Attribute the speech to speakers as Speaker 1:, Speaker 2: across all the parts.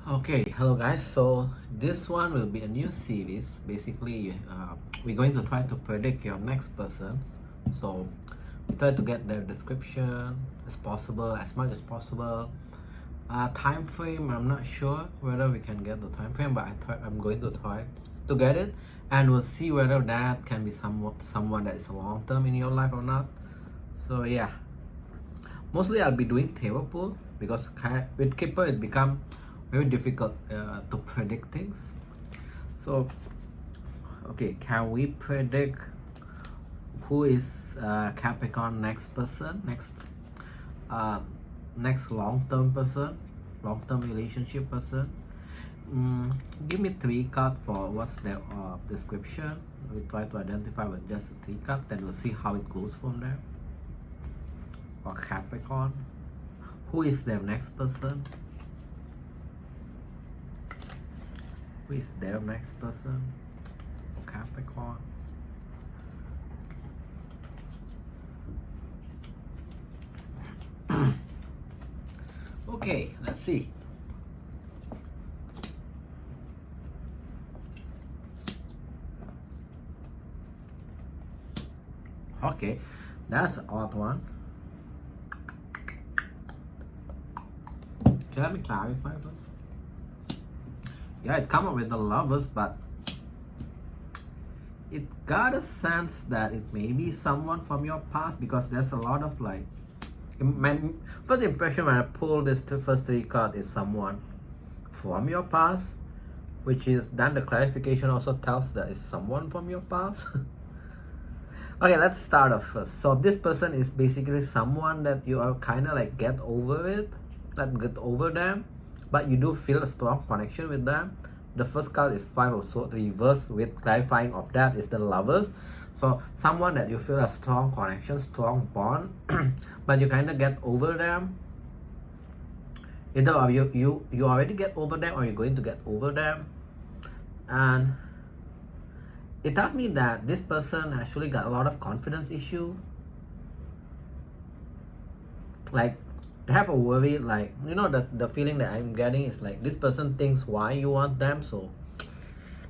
Speaker 1: Okay, hello guys. So this one will be a new series. Basically, we're going to try to predict your next person. So we try to get their description as possible, as much as possible. Time frame, I'm not sure whether we can get the time frame, but I'm going to try to get it, and we'll see whether that can be someone that is long term in your life or not. So yeah, mostly I'll be doing table pool because with Keeper it become very difficult to predict things. So okay, can we predict who is Capricorn next person, next long-term person, long-term relationship person? Give me 3 cards for what's their description. We try to identify with just 3 cards, then we'll see how it goes from there. For Capricorn, who is their next person? Who is their next person for Capricorn? Okay, let's see. Okay, that's an odd one. Okay, let me clarify first. Yeah, it come up with the Lovers, but it got a sense that it may be someone from your past, because there's a lot of like, my first impression when I pulled this first 3 cards is someone from your past, which is then the clarification also tells that it's someone from your past. Okay, let's start off first. So this person is basically someone that you are kind of like get over it, that get over them, but you do feel a strong connection with them. The first card is 5 of Swords reversed, with clarifying of that is the Lovers. So someone that you feel a strong connection, strong bond, but you kind of get over them. Either you already get over them, or you're going to get over them. And it tells me that this person actually got a lot of confidence issue. Like, they have a worry, like, you know, the feeling that I'm getting is like this person thinks why you want them. So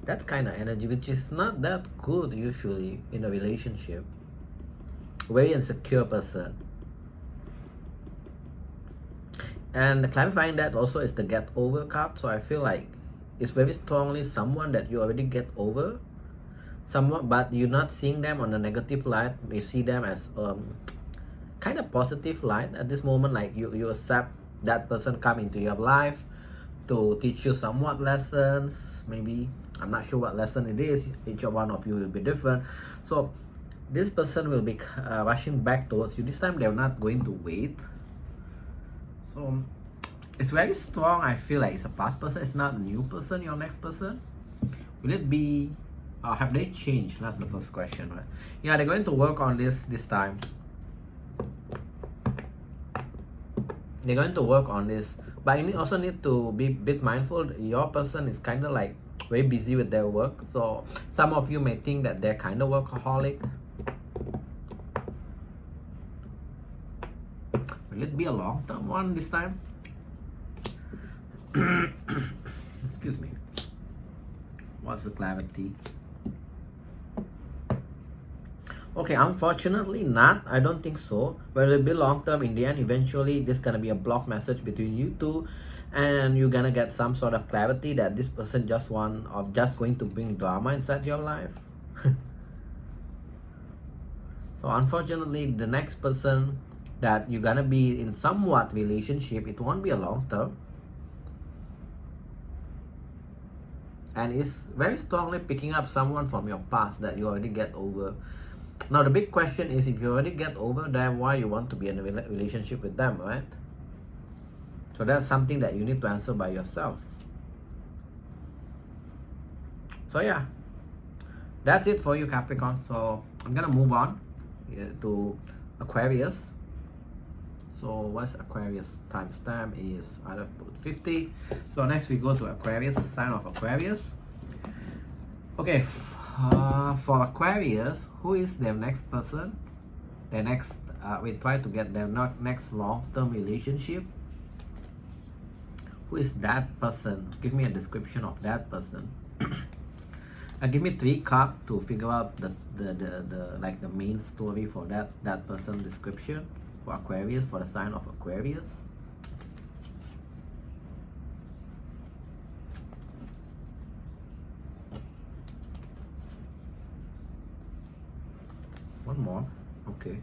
Speaker 1: that's kind of energy, which is not that good usually in a relationship. Very insecure person. And clarifying that also is the get over card. So I feel like it's very strongly someone that you already get over. Someone, but you're not seeing them on a negative light. You see them as kind of positive light at this moment. Like you accept that person come into your life to teach you somewhat lessons. Maybe, I'm not sure what lesson it is. Each one of you will be different. So this person will be rushing back towards you. This time they're not going to wait. So it's very strong. I feel like it's a past person. It's not a new person, your next person. Will it be, have they changed? That's the first question, right? Yeah, they're going to work on this time. They're going to work on this, but you also need to be a bit mindful. Your person is kind of like very busy with their work, so some of you may think that they're kind of workaholic. Will it be a long-term one this time? Excuse me. What's the clarity? Okay, unfortunately not. I don't think so. But it'll be long term in the end. Eventually, this gonna be a block message between you two, and you're gonna get some sort of clarity that this person just going to bring drama inside your life. So unfortunately, the next person that you're gonna be in somewhat relationship, it won't be a long term. And it's very strongly picking up someone from your past that you already get over. Now the big question is, if you already get over them, why you want to be in a relationship with them, right? So that's something that you need to answer by yourself. So yeah, that's it for you, Capricorn. So I'm gonna move on to Aquarius. So what's Aquarius timestamp is either 50. So next we go to Aquarius, sign of Aquarius. Okay, for Aquarius, who is their next person? Their next, we try to get their next long-term relationship. Who is that person? Give me a description of that person. Give me 3 cards to figure out the like the main story for that person description for Aquarius, for the sign of Aquarius. One more. Okay.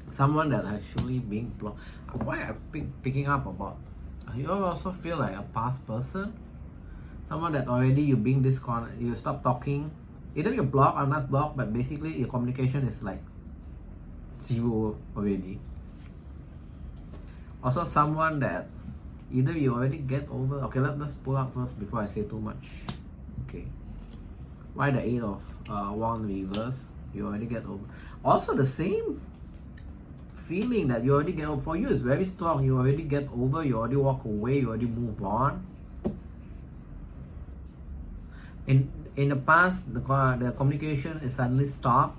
Speaker 1: Someone that actually being blocked. Why I picking up about? You also feel like a past person. Someone that already you being you stop talking. Either you're blocked or not blocked, but basically your communication is like 0 already. Also someone that either you already get over. Okay, let's pull out first before I say too much. Okay. Why the 8 of Wand reverse? You already get over. Also the same feeling that you already get over. For you is very strong. You already get over. You already walk away. You already move on. In the past, the communication is suddenly stopped.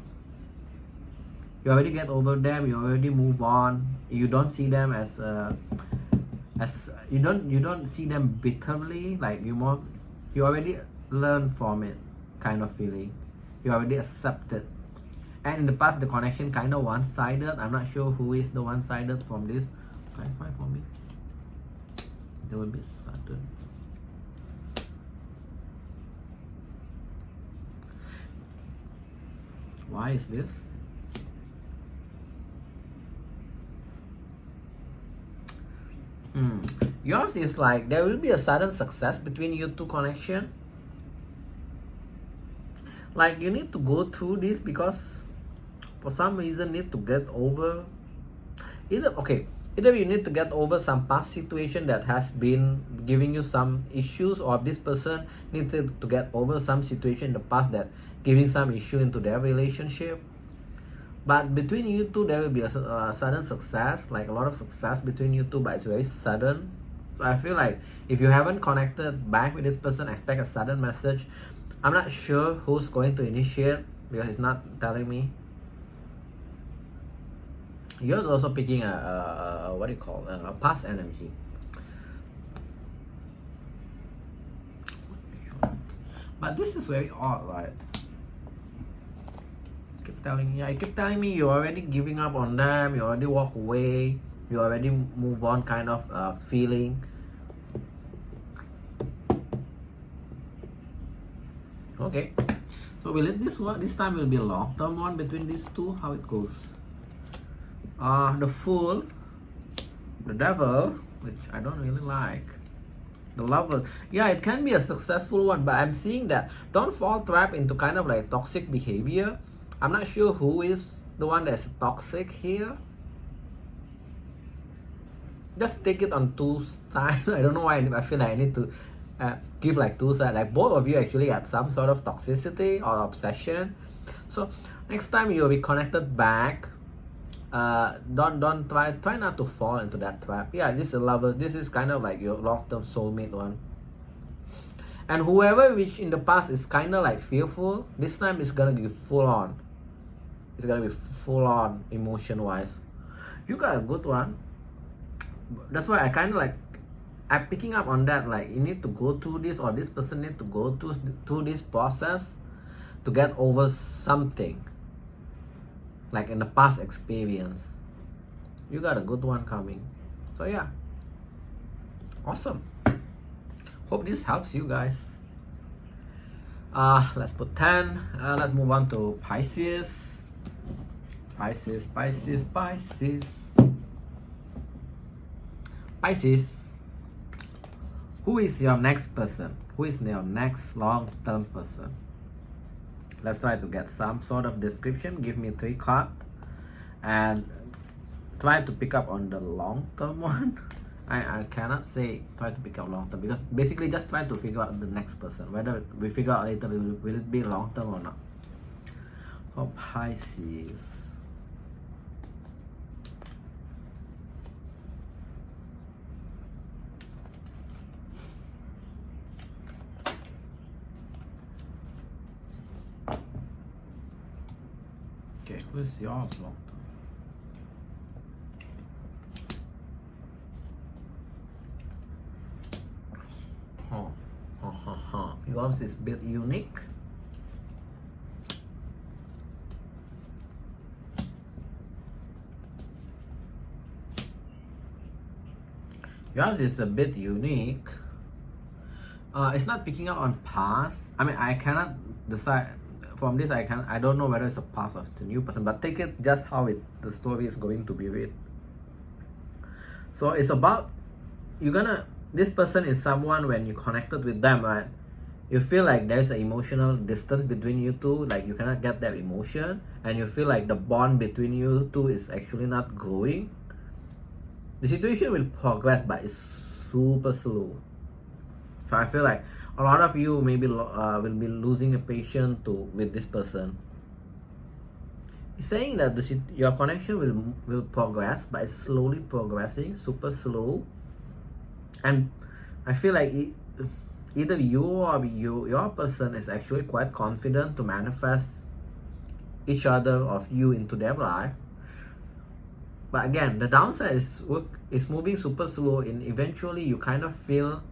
Speaker 1: You already get over them. You already move on. You don't see them as you don't see them bitterly. Like you already learn from it, kind of feeling. You already accept it. And in the past, the connection kind of one-sided. I'm not sure who is the one-sided from this. Clarify for me. There will be sudden. Why is this? Yours is like there will be a sudden success between you two connection. Like you need to go through this because for some reason need to get over either you need to get over some past situation that has been giving you some issues, or this person needs to get over some situation in the past that giving some issue into their relationship. But between you two there will be a sudden success, like a lot of success between you two, but it's very sudden. So I feel like if you haven't connected back with this person, expect a sudden message. I'm not sure who's going to initiate because it's not telling me. Yours also picking a what do you call a past energy. But this is very odd, right? You keep telling me you're already giving up on them. You already walk away. You already move on, kind of feeling. Okay, so will it this time will be a long-term one between these two? How it goes? The Fool, the Devil, which I don't really like, the Lover. Yeah, it can be a successful one, but I'm seeing that don't fall trap into kind of like toxic behavior. I'm not sure who is the one that's toxic here. Just take it on 2 sides. I don't know why I feel like I need to give like 2 sides. Like both of you actually had some sort of toxicity or obsession. So next time you'll be connected back. Don't try not to fall into that trap. Yeah, this is a Lover. This is kind of like your long-term soulmate one. And whoever which in the past is kind of like fearful, this time it's gonna be full on. It's gonna be full on emotion wise. You got a good one. That's why I kind of like I'm picking up on that. Like you need to go through this, or this person need to go through this process to get over something. Like in the past experience. You got a good one coming. So yeah. Awesome. Hope this helps you guys. Let's put 10. Let's move on to Pisces. Pisces. Who is your next person? Who is your next long-term person? Let's try to get some sort of description. Give me 3 cards and try to pick up on the long-term one. I cannot say try to pick up long-term because basically just try to figure out the next person. Whether we figure out later will it be long-term or not. For Pisces. Okay, who's your long-term? Yours is a bit unique. Yours is a bit unique. It's not picking up on past. I mean, I cannot decide from this. I don't know whether it's a past of the new person, but take it just how the story is going to be read. So it's about this person is someone when you connected with them, right? You feel like there's an emotional distance between you two, like you cannot get that emotion, and you feel like the bond between you two is actually not growing. The situation will progress, but it's super slow. So I feel like a lot of you maybe will be losing a patience with this person. It's saying that your connection will progress, but it's slowly progressing, super slow. And I feel like either you or your person is actually quite confident to manifest each other of you into their life. But again, the downside is moving super slow, and eventually you kind of feel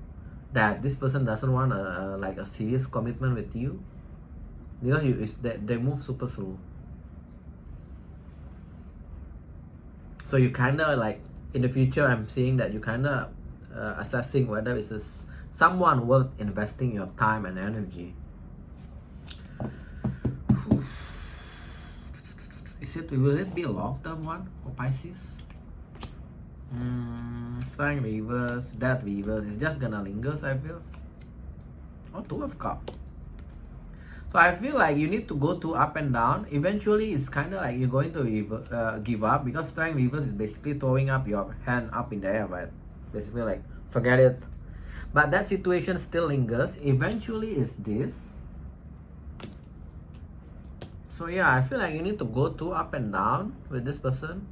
Speaker 1: that this person doesn't want a serious commitment with you, because they move super slow. So you kind of like in the future, I'm seeing that you kind of assessing whether it's someone worth investing your time and energy. Will it be a long-term one for Pisces? Strength reverse, death reverse. It's just gonna linger, I feel. Oh, Two of Cups. So I feel like you need to go through up and down. Eventually, it's kind of like you're going to give up, because Strength reverse is basically throwing up your hand up in the air, right? Basically like, forget it. But that situation still lingers. Eventually, it's this. So yeah, I feel like you need to go through up and down with this person.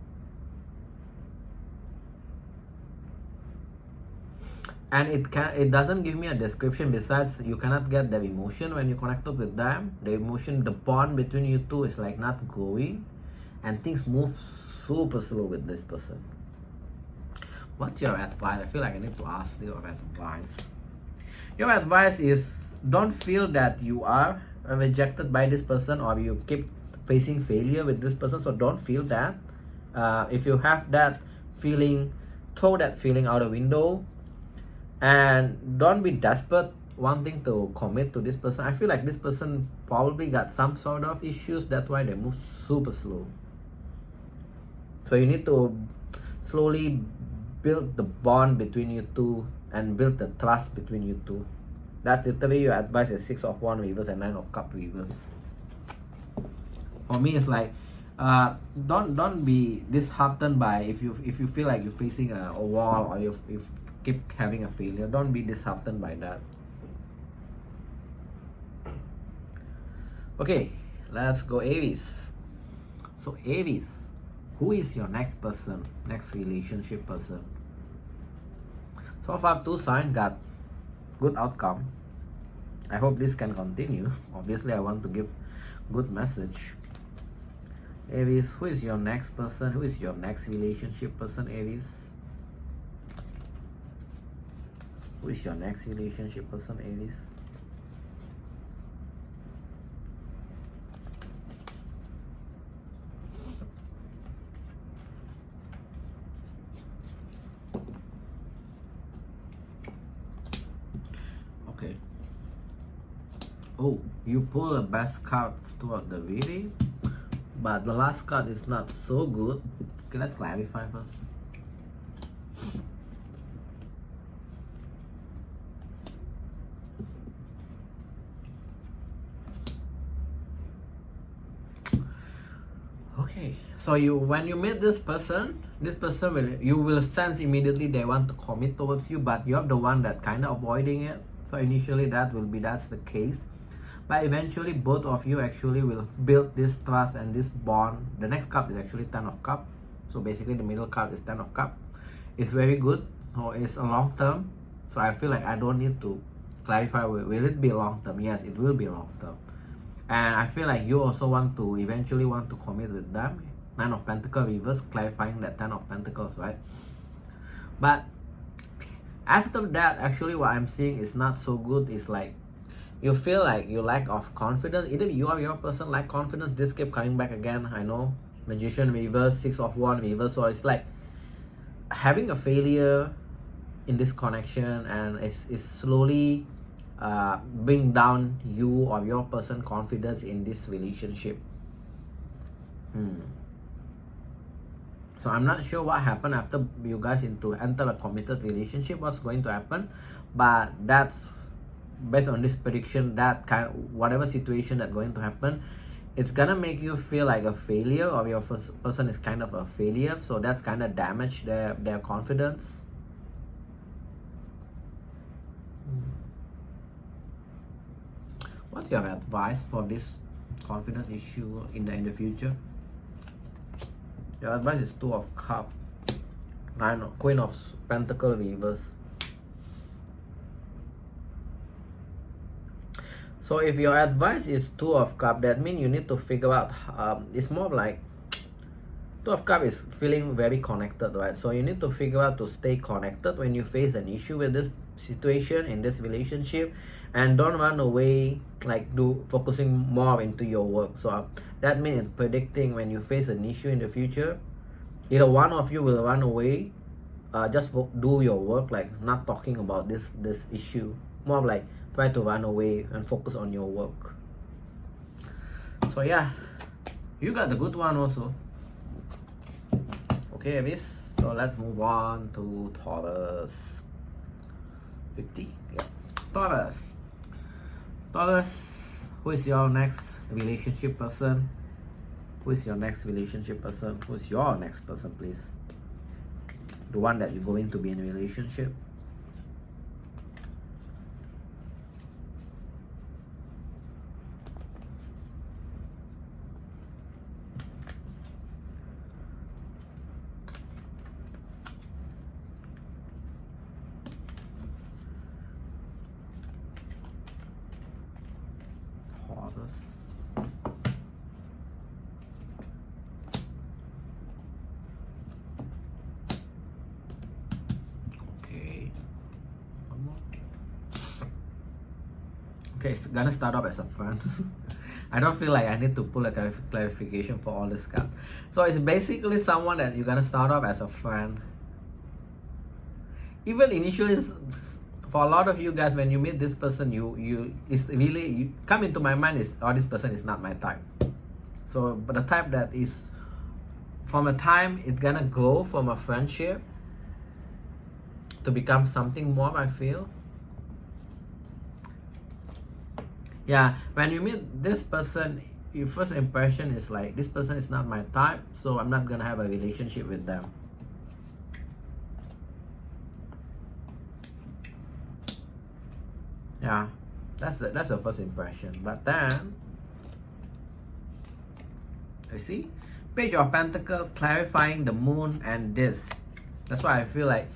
Speaker 1: And it doesn't give me a description. Besides, you cannot get the emotion when you connected with them. The emotion, the bond between you two is like not growing, and things move super slow with this person. What's your advice? I feel like I need to ask your advice. Your advice is, don't feel that you are rejected by this person or you keep facing failure with this person. So don't feel that. If you have that feeling, throw that feeling out the window, and don't be desperate wanting to commit to this person. I feel like this person probably got some sort of issues, that's why they move super slow. So you need to slowly build the bond between you two and build the trust between you two. That is the way you advise is 6 of Wands reverse and 9 of Cups reverse. For me, it's like don't be disheartened by if you feel like you're facing a wall, or you keep having a failure. Don't be disheartened by that. Okay, let's go Aries. So Aries, who is your next person, next relationship person? So far, 2 signs got good outcome. I hope this can continue. Obviously, I want to give good message. Aries, who is your next person? Who is your next relationship person, Aries? Who is your next relationship person, Aries? Okay. Oh, you pull the best card toward the reading, but the last card is not so good. Okay, let's clarify first. Okay, so when you meet this person you will sense immediately they want to commit towards you, but you're the one that kind of avoiding it. So initially that's the case, but eventually both of you actually will build this trust and this bond. The next card is actually 10 of Cups, so basically the middle card is 10 of Cups. It's very good, so it's a long term. So I feel like I don't need to clarify, will it be long term? Yes, it will be long term. And I feel like you also eventually want to commit with them. 9 of Pentacles reverse, clarifying that 10 of Pentacles, right? But after that, actually what I'm seeing is not so good. It's like You feel like you lack of confidence. Either you or your person lack confidence. This keep coming back again. I know. Magician reverse, 6 of Wands reverse. So it's like having a failure in this connection, and it's slowly bring down you or your person confidence in this relationship. So I'm not sure what happened after you guys enter a committed relationship, what's going to happen, but that's based on this prediction, that whatever situation that's going to happen, it's gonna make you feel like a failure, or your person is kind of a failure. So that's kind of damage their confidence. What's your advice for this confidence issue in the future? Your advice is 2 of Cups, Queen of Pentacles reverse. So if your advice is 2 of Cups, that means you need to figure out, it's more like 2 of Cups is feeling very connected, right? So you need to figure out to stay connected when you face an issue with this situation in this relationship, and don't run away, like focusing more into your work. So that means it's predicting when you face an issue in the future, either one of you will run away, just do your work, like not talking about this issue, more like try to run away and focus on your work. So yeah, you got the good one also. Okay, Aries, so let's move on to Taurus. 50, yeah. Taurus, who is your next relationship person? Who is your next relationship person? Who is your next person, please? The one that you're going to be in a relationship. Okay, it's gonna start off as a friend. I don't feel like I need to pull a clarification for all this cards. So it's basically someone that you're gonna start off as a friend. Even initially, for a lot of you guys, when you meet this person, you come into my mind is, oh, this person is not my type. So, but the type that is, from a time, it's gonna grow from a friendship to become something more, I feel. Yeah, when you meet this person, your first impression is like, this person is not my type, so I'm not gonna have a relationship with them. Yeah, that's the first impression. But then, you see, Page of Pentacles clarifying the moon and this. That's why I feel like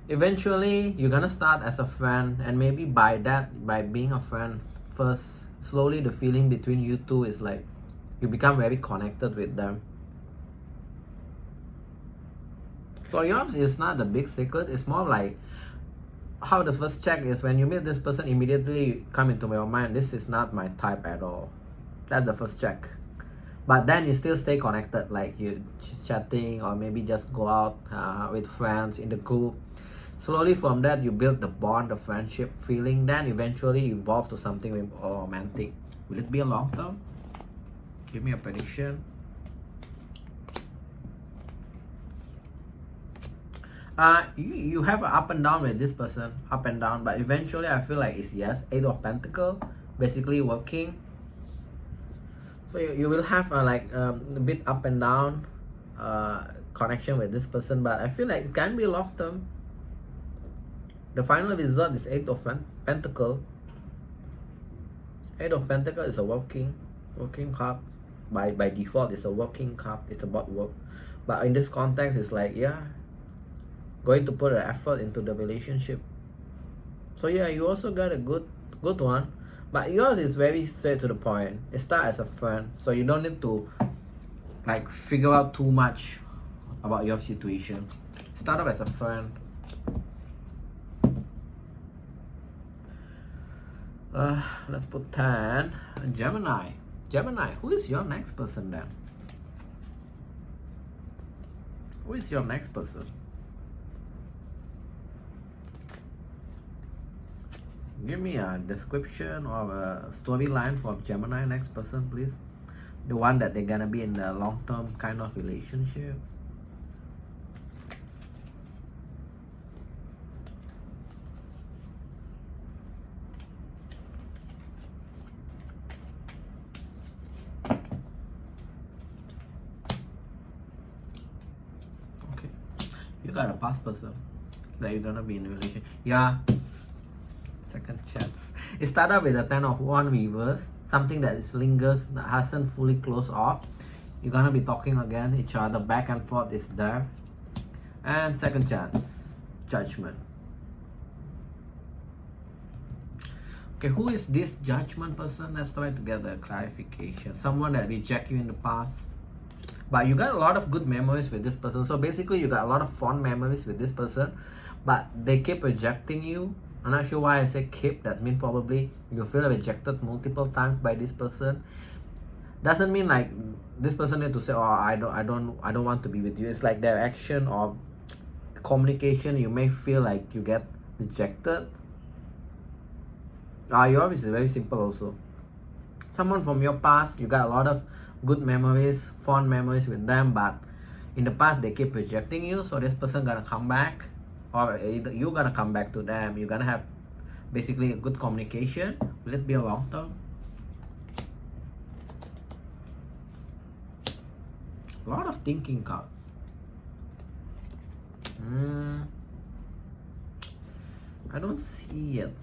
Speaker 1: eventually you're gonna start as a friend, and maybe by being a friend first, slowly the feeling between you two is like you become very connected with them. So yours is not the big secret. It's more like how the first check is, when you meet this person, immediately come into your mind, this is not my type at all. That's the first check. But then you still stay connected, like you chatting, or maybe just go out with friends in the group. Slowly from that, you build the bond, the friendship feeling, then eventually evolve to something romantic. Will it be a long term? Give me a prediction. You have an up and down with this person, up and down, but eventually I feel like it's yes. 8 of Pentacles, basically working. So you will have a bit up and down connection with this person, but I feel like it can be long term. The final result is 8 of Pentacles. 8 of Pentacles is a working card. By default, it's a working card. It's about work. But in this context, it's like, yeah, going to put an effort into the relationship. So yeah, you also got a good one. But yours is very straight to the point. It starts as a friend. So you don't need to like figure out too much about your situation. Start off as a friend. Let's put 10. Gemini. Gemini, who is your next person then? Who is your next person? Give me a description or a storyline for Gemini next person, please. The one that they're gonna be in a long-term kind of relationship. Okay, you got a past person that you're gonna be in a relationship. Yeah. Second chance. It started with a 10 of 1 reverse, something that is lingers, that hasn't fully closed off. You're gonna be talking again, each other, back and forth is there. And second chance, Judgment. Okay, who is this Judgment person? Let's try to get a clarification. Someone that rejected you in the past, but you got a lot of good memories with this person. So basically you got a lot of fond memories with this person, but they keep rejecting you. I'm not sure why I say keep. That means probably you feel rejected multiple times by this person. Doesn't mean like this person need to say, oh, I don't want to be with you. It's like their action or communication. You may feel like you get rejected. Yours is very simple also. Someone from your past, you got a lot of good memories, fond memories with them, but in the past they keep rejecting you. So this person gonna come back, or either you're gonna come back to them. You're gonna have basically a good communication. Will it be a long term? A lot of thinking card. I don't see it.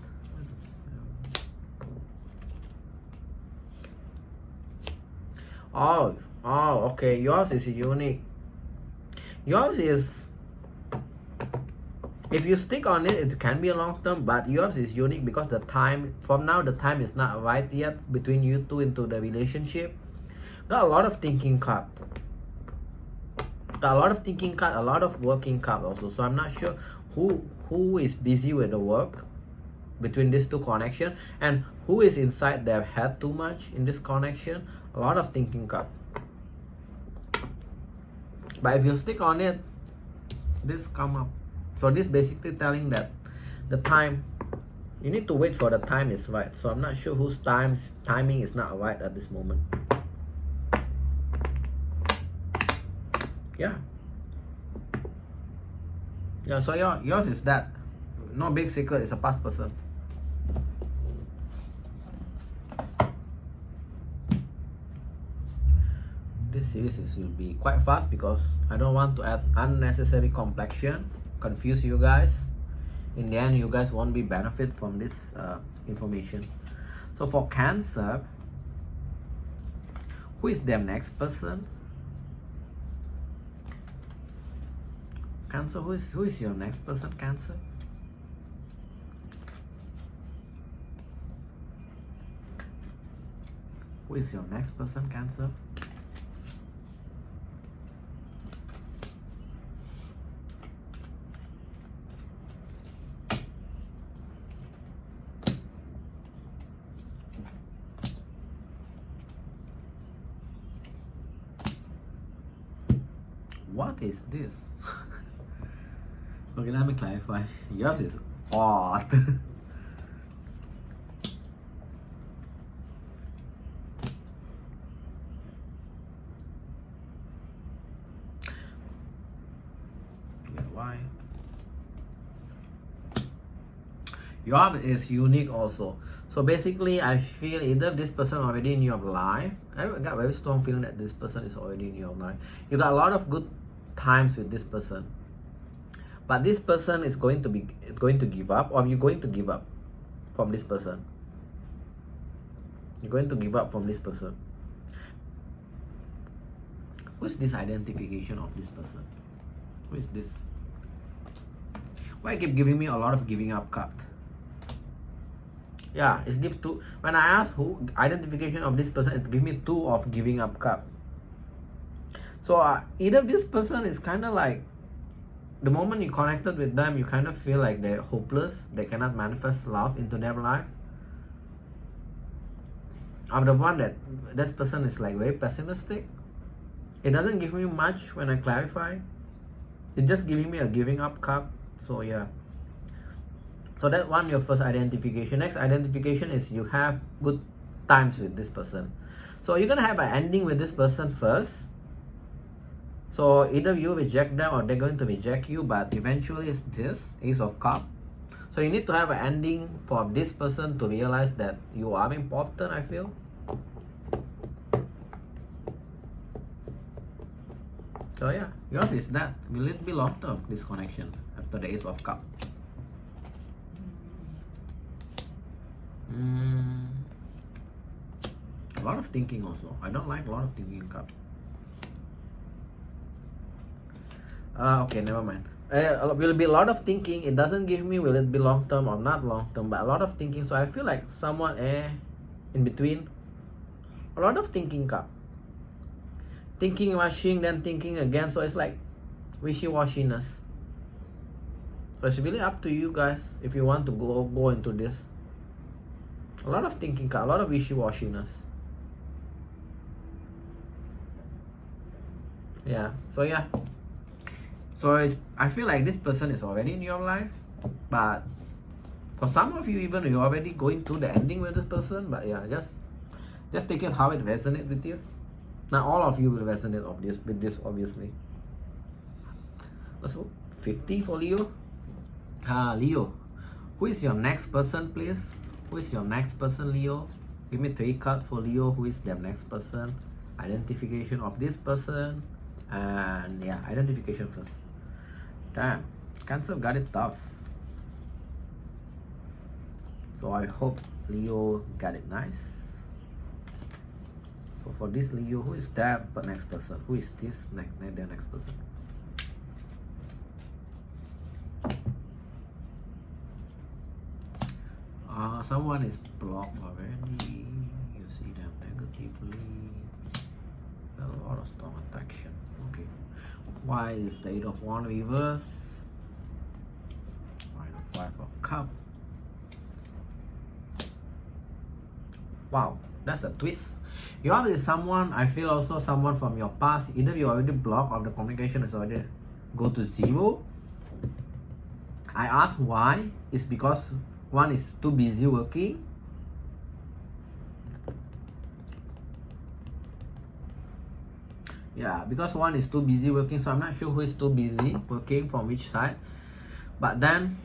Speaker 1: Oh, okay. Yours is unique. Yours is, if you stick on it, it can be a long term, but yours is unique because the time, from now, the time is not right yet between you two into the relationship. Got a lot of thinking card. Got a lot of thinking card, a lot of working card also. So I'm not sure who is busy with the work between these two connection, and who is inside their head too much in this connection. A lot of thinking card. But if you stick on it, this come up. So this basically telling that the time, you need to wait for the time is right. So I'm not sure whose timing is not right at this moment. Yeah, so yours is that. No big secret, it's a past person. This series will be quite fast because I don't want to add unnecessary complexion, confuse you guys. In the end, you guys won't be benefit from this information. So for Cancer, who is their next person? Cancer, who is your next person, Cancer? Who is your next person, Cancer? What is this? Okay, let me clarify. Yours is odd. Why? Yours is unique also. So basically, I feel either this person already in your life. I got a very strong feeling that this person is already in your life. You got a lot of good times with this person, but this person is going to give up, or you're going to give up from this person. You're going to give up from this person. Who is this identification of this person? Who is this? Why keep giving me a lot of giving up card? Yeah, it's give two. When I ask who identification of this person, it give me 2 of giving up card. So either this person is kind of like, the moment you connected with them, you kind of feel like they're hopeless. They cannot manifest love into their life. I'm the one that this person is like very pessimistic. It doesn't give me much when I clarify. It's just giving me a giving up card. So yeah. So that one, your first identification. Next identification is you have good times with this person. So you're gonna have an ending with this person first. So either you reject them or they're going to reject you, but eventually it's this Ace of Cups. So you need to have an ending for this person to realize that you are important, I feel. So yeah, yours is that. Will it be long term, this connection, after the Ace of Cups? A lot of thinking also. I don't like a lot of thinking card. Okay, never mind. Will be a lot of thinking. It doesn't give me will it be long term or not long term, but a lot of thinking. So I feel like someone in between. A lot of thinking card. Thinking, rushing, then thinking again. So it's like wishy-washiness. So it's really up to you guys if you want to go into this. A lot of thinking card, a lot of wishy-washiness. Yeah. So yeah. So I feel like this person is already in your life, but for some of you, even you're already going through the ending with this person. But yeah, just take it how it resonates with you. Not all of you will resonate with this, obviously. So 50 for Leo. Leo, who is your next person, please? Who is your next person, Leo? Give me 3 cards for Leo. Who is their next person? Identification of this person. And yeah, identification first. Damn, Cancer got it tough. So I hope Leo got it nice. So for this Leo, who is that next person? Who is this their next person? Someone is blocked already. You see them negatively. A lot of strong attraction. Okay. Why is the 8 of Wands reverse? Why the 5 of Cups? Wow, that's a twist. You are with someone, I feel also someone from your past. Either you already blocked or the communication is already go to 0. I ask why. It's because one is too busy working. Yeah, because one is too busy working, so I'm not sure who is too busy working from which side. But then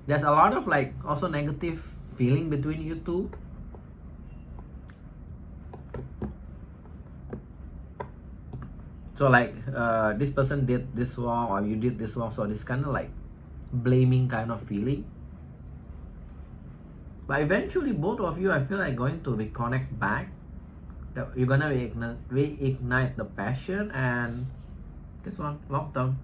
Speaker 1: there's a lot of like also negative feeling between you two. So like this person did this wrong or you did this wrong, so this kind of like blaming kind of feeling. But eventually both of you, I feel like going to reconnect back. You're gonna reignite the passion, and this one long term.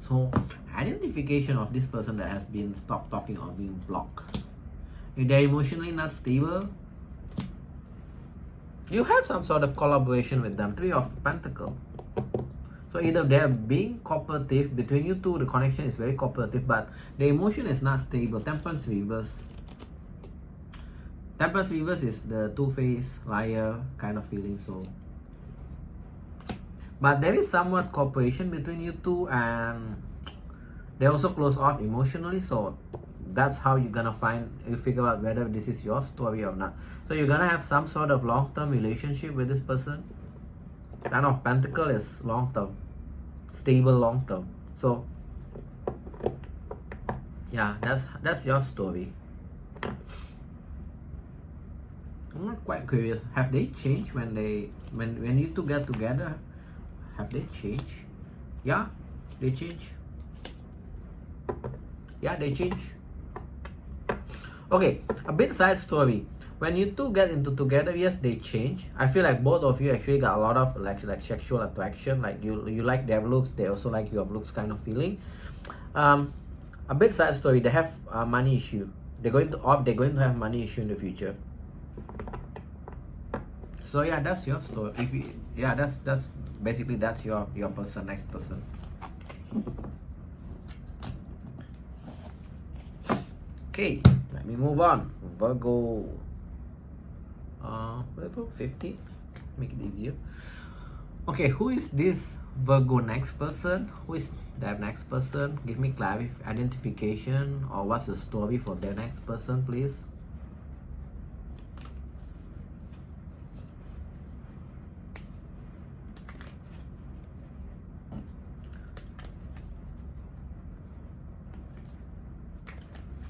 Speaker 1: So identification of this person that has been stopped talking or being blocked. If they're emotionally not stable, you have some sort of collaboration with them. 3 of Pentacles. So either they're being cooperative between you two, the connection is very cooperative, but the emotion is not stable. Temperance reverse. Temperance reverse is the two-faced liar kind of feeling. So, but there is somewhat cooperation between you two, and they also close off emotionally. So that's how you're gonna figure out whether this is your story or not. So you're gonna have some sort of long-term relationship with this person. 10 of Pentacles is long-term, stable long-term. So yeah, that's your story. I'm not quite curious. Have they changed when you two get together? Have they changed? Yeah, they change. Yeah, they change. Okay, a bit side story. When you two get into together, yes, they change. I feel like both of you actually got a lot of like sexual attraction. Like you like their looks, they also like your looks kind of feeling. A bit side story. They have a money issue. They're going to have money issue in the future. So yeah, that's your story. That's basically that's your person, next person. Okay, let me move on. Virgo. Virgo 50. Make it easier. Okay, who is this Virgo next person? Who is that next person? Give me identification, or what's the story for their next person, please.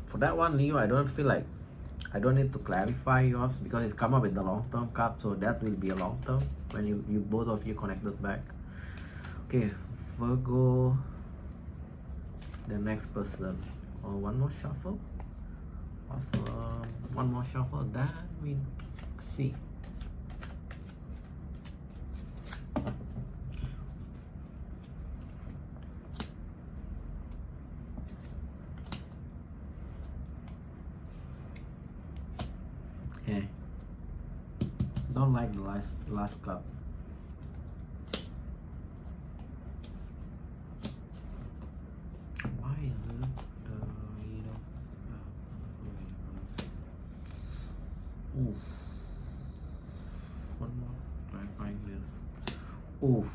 Speaker 1: For that one, Leo, I don't feel like I don't need to clarify yours because it's come up with the long-term card, so that will be a long-term when you both of you connected back. Okay, Virgo, the next person. Oh, one more shuffle. Awesome. One more shuffle, then we see. Okay. Don't like the last cup. Why is it Oof. One more. Try and find this. Oof.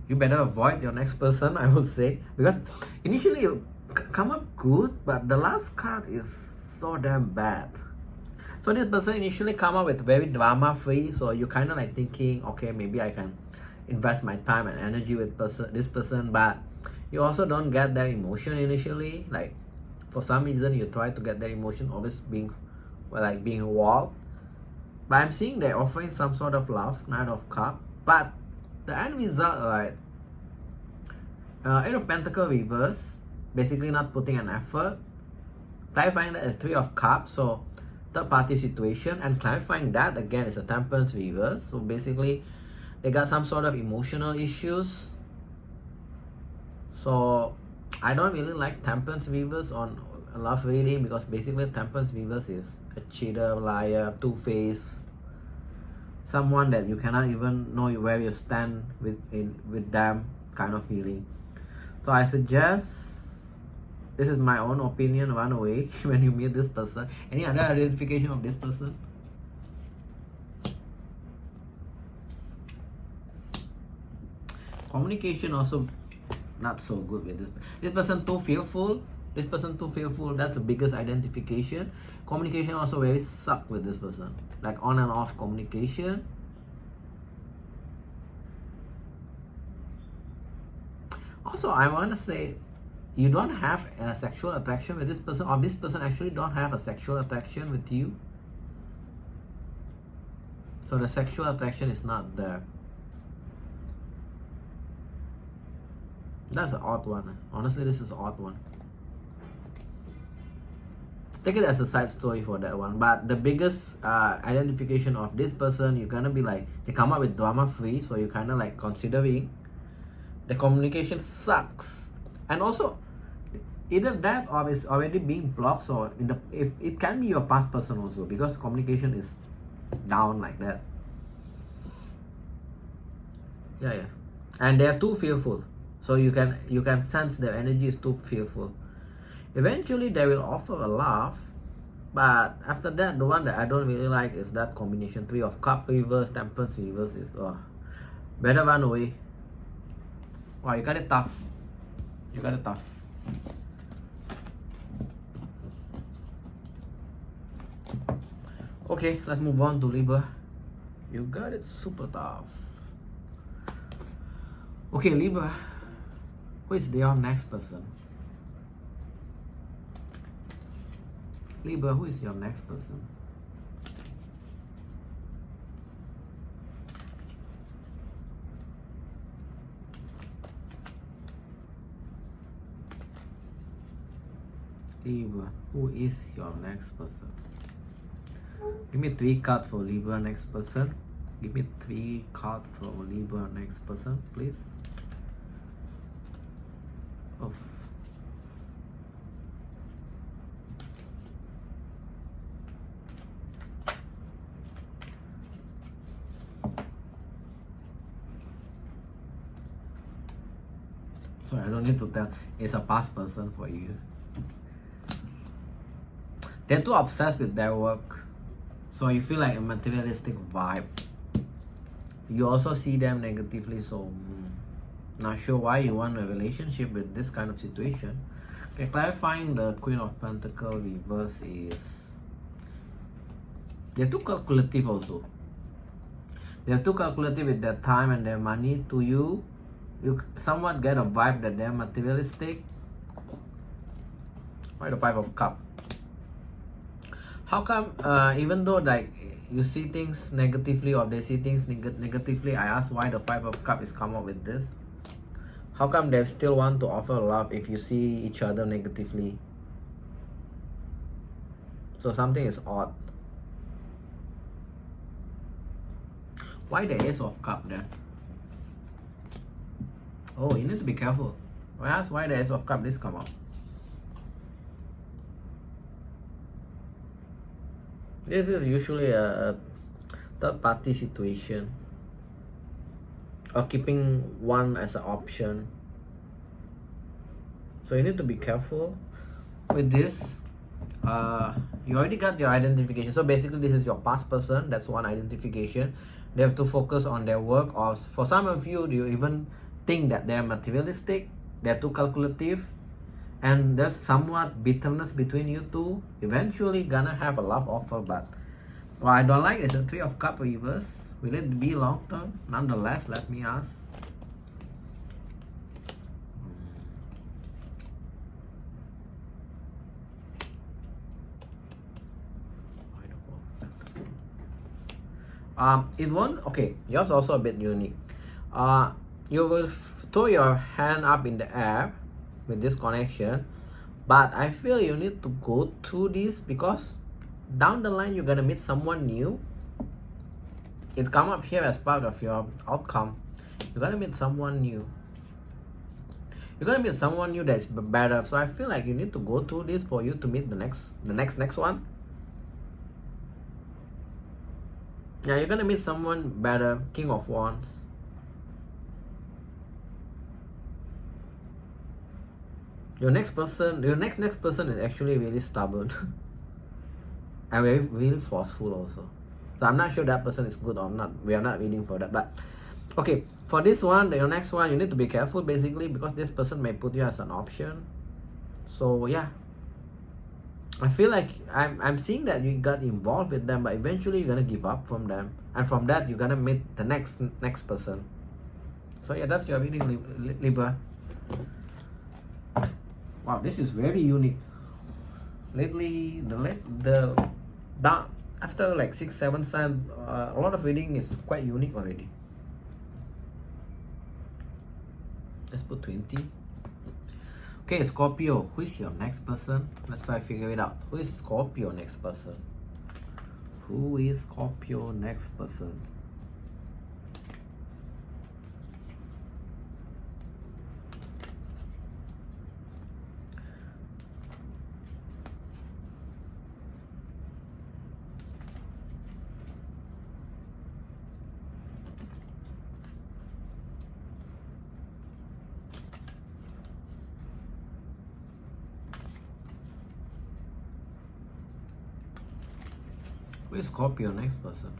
Speaker 1: You better avoid your next person, I would say, because initially you come up good, but the last card is so damn bad. So this person initially come up with very drama free, so you kind of like thinking, okay, maybe I can invest my time and energy with this person, but you also don't get that emotion initially. Like for some reason you try to get that emotion, always being being a wall. But I'm seeing they're offering some sort of love, Knight of Cups, but the end result, right? Eight of Pentacles reverse, basically not putting an effort. Clarifying that as Three of Cups, so third party situation, and clarifying that again is a Temperance reverse. So basically they got some sort of emotional issues. So I don't really like Temperance reverse on a love reading, because basically Temperance reverse is a cheater, liar, two-faced, someone that you cannot even know where you stand with them kind of feeling. So I suggest, this is my own opinion, run away when you meet this person. Any other identification of this person? Communication also not so good with this. This person too fearful. This person too fearful. That's the biggest identification. Communication also very suck with this person. Like on and off communication. Also, I want to say, you don't have a sexual attraction with this person, or this person actually don't have a sexual attraction with you. So the sexual attraction is not there. That's an odd one. Honestly, this is an odd one. Take it as a side story for that one. But the biggest identification of this person, you're gonna be like, they come up with drama free, so you're kind of like considering the communication sucks. And also, either that or it's already being blocked. So if it can be your past person also, because communication is down like that. Yeah. And they are too fearful. So you can sense their energy is too fearful. Eventually they will offer a laugh, but after that, the one that I don't really like is that combination. Three of Cups reverse, Temperance reverse is better run away. Wow, you got it tough. You got it tough. Okay, let's move on to Libra. You got it super tough. Okay, Libra. Who is your next person? Libra, who is your next person? Libra, who is your next person? Give me 3 cards for Libra next person. Give me 3 cards for Libra next person, please. Oof. So I don't need to tell, it's a past person for you. They're too obsessed with their work. So you feel like a materialistic vibe. You also see them negatively, so not sure why you want a relationship with this kind of situation. Okay, clarifying the Queen of Pentacles reverse is they're too calculative also. They're too calculative with their time and their money. To you, you somewhat get a vibe that they're materialistic. Why the Five of Cups? How come even though like you see things negatively or they see things negatively, I ask why the Five of Cups is come up with this? How come they still want to offer love if you see each other negatively? So something is odd. Why the Ace of Cups then? Oh, you need to be careful. I ask why the Ace of Cups this come up. This is usually a third party situation, or keeping one as an option. So you need to be careful with this. You already got your identification. So basically this is your past person. That's one identification. They have to focus on their work, or for some of you, you even think that they're materialistic, they're too calculative, and there's somewhat bitterness between you two. Eventually gonna have a love offer, but what I don't like is the Three of Cups reverse. Will it be long term? Nonetheless, let me ask. It won't. Okay, yours also a bit unique. You will throw your hand up in the air with this connection, but I feel you need to go through this because down the line you're gonna meet someone new. It's come up here as part of your outcome. You're gonna meet someone new. You're gonna meet someone new that's better. So I feel like you need to go through this for you to meet the next one. Yeah, you're gonna meet someone better. King of Wands. Your next person is actually really stubborn and really forceful also. So I'm not sure that person is good or not. We are not reading for that. But okay, for this one, your next one, you need to be careful basically because this person may put you as an option. So yeah, I feel like I'm seeing that you got involved with them, but eventually you're gonna give up from them, and from that you're gonna meet the next person. So yeah, that's your reading, Libra. Wow, this is very unique. Lately, after like 6-7 signs, a lot of reading is quite unique already. Let's put 20. Okay, Scorpio, who is your next person? Let's try to figure it out. Who is Scorpio next person? Who is Scorpio next person? Who is Scorpio next person?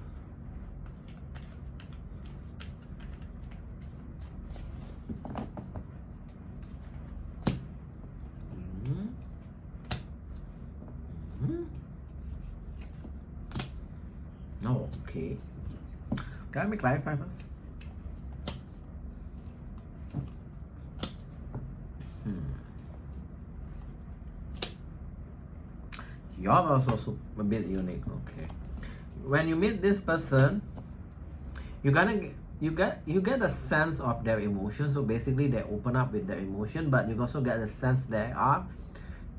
Speaker 1: No, okay. Can I clarify first? You're also a bit unique. Okay, when you meet this person, you get a sense of their emotion. So basically they open up with their emotion, but you also get a sense they are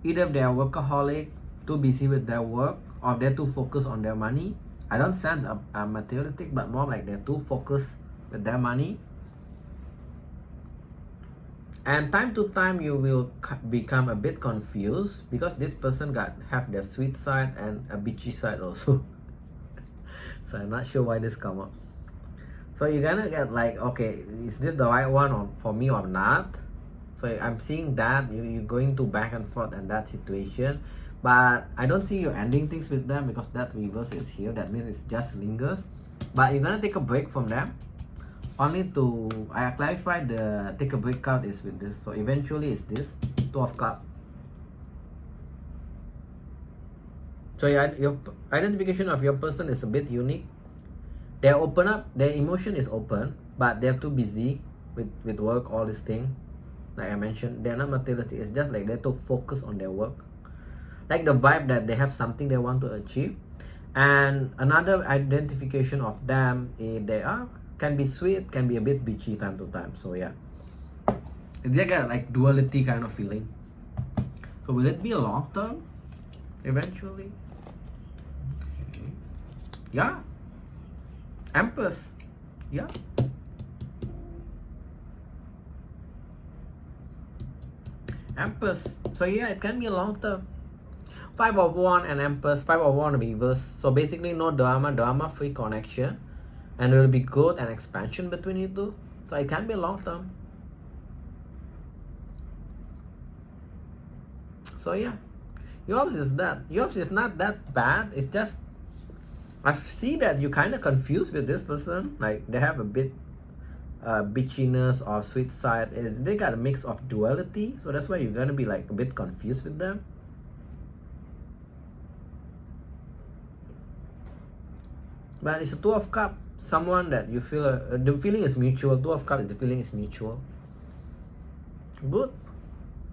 Speaker 1: either they are workaholic, too busy with their work, or they're too focused on their money. I don't sense a materialistic, but more like they're too focused with their money. And time to time you will become a bit confused because this person have their sweet side and a bitchy side also. So I'm not sure why this come up. So you're gonna get like, okay, is this the right one for me or not? So I'm seeing that you're going to back and forth in that situation. but I don't see you ending things with them because that reverse is here. That means it's just lingers, but you're gonna take a break from them. Only to I clarify the take a break card is with this, so eventually it's this Two of Cups. So your identification of your person is a bit unique. They're open up, their emotion is open, but they're too busy with work, all this thing. Like I mentioned, they're not materialistic. It's just like they're too focused on their work. Like the vibe that they have something they want to achieve. And another identification of them is they can be sweet, can be a bit bitchy time to time. So yeah, they got like duality kind of feeling. So will it be a long term eventually? Okay. Yeah. Empress. Yeah. Empress. So yeah, it can be a long term. 5 of Wands and Empress. 5 of Wands reverse. So basically no drama free connection, and there will be growth and expansion between you two. So it can be long term. So yeah, yours is not that bad. It's just I see that you kind of confused with this person. Like they have a bit bitchiness or sweet side. They got a mix of duality, so that's why you're gonna be like a bit confused with them. But it's a Two of Cups. Someone that you feel the feeling is mutual. Two of Cups, the feeling is mutual. Good.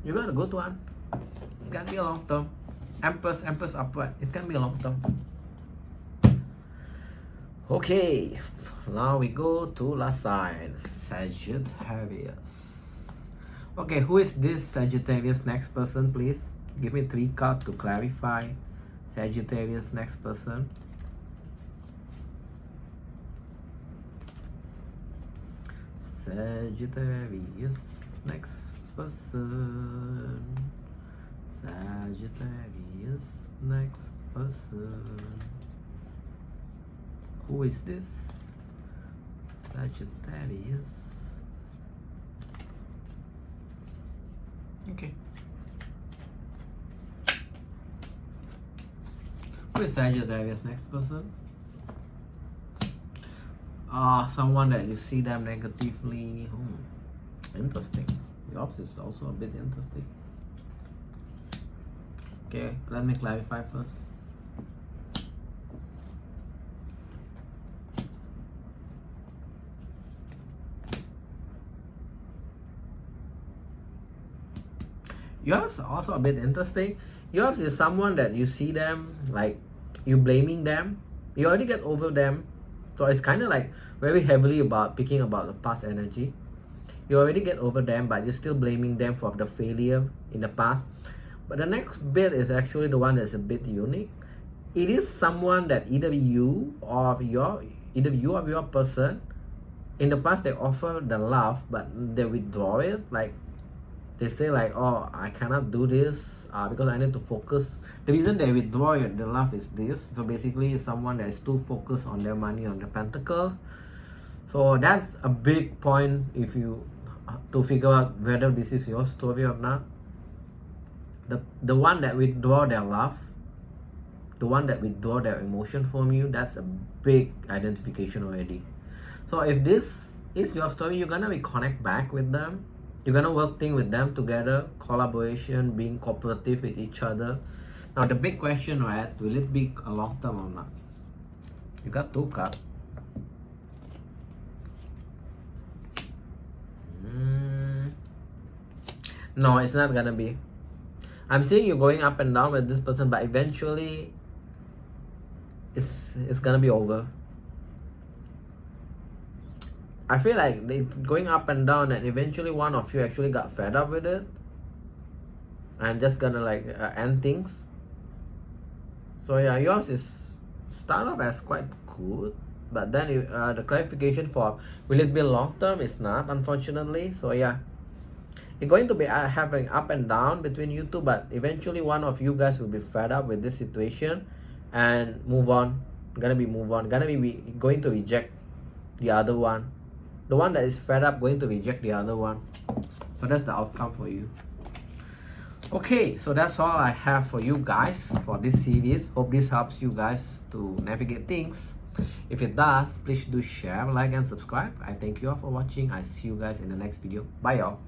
Speaker 1: You got a good one. It can be a long term. Empress upright. It can be a long term. Okay, now we go to last sign, Sagittarius. Okay, who is this Sagittarius next person, please? Give me 3 cards to clarify Sagittarius next person. Sagittarius next person. Sagittarius next person. Who is this? Sagittarius. Okay. Who is Sagittarius next person? Someone that you see them negatively. Interesting. Yours is also a bit interesting. Okay, let me clarify first. Yours also a bit interesting. Yours is someone that you see them like you blaming them. You already get over them. So it's kind of like very heavily about picking about the past energy. You already get over them, but you're still blaming them for the failure in the past. But the next bit is actually the one that's a bit unique. It is someone that either you or your person in the past they offer the love, but they withdraw it. Like they say like, oh, I cannot do this because I need to focus. The reason they withdraw the love is this. So basically it's someone that is too focused on their money, on the pentacles. So that's a big point if you to figure out whether this is your story or not. The one that withdraw their love, the one that withdraw their emotion from you, that's a big identification already. So if this is your story, you're gonna connect back with them. You're gonna work things with them together, collaboration, being cooperative with each other. Now the big question, right, will it be a long term or not? You got 2 cards. No, it's not gonna be. I'm seeing you going up and down with this person, but eventually it's gonna be over. I feel like it's going up and down, and eventually one of you actually got fed up with it and just gonna like end things. So yeah, yours is start off as quite good, but then the clarification for will it be long term is not, unfortunately. So yeah, it's going to be having up and down between you two, but eventually one of you guys will be fed up with this situation and move on. Gonna be going to reject the other one. The one that is fed up going to reject the other one. So that's the outcome for you. Okay, so that's all I have for you guys for this series. Hope this helps you guys to navigate things. If it does, please do share, like, and subscribe. I thank you all for watching. I see you guys in the next video. Bye y'all.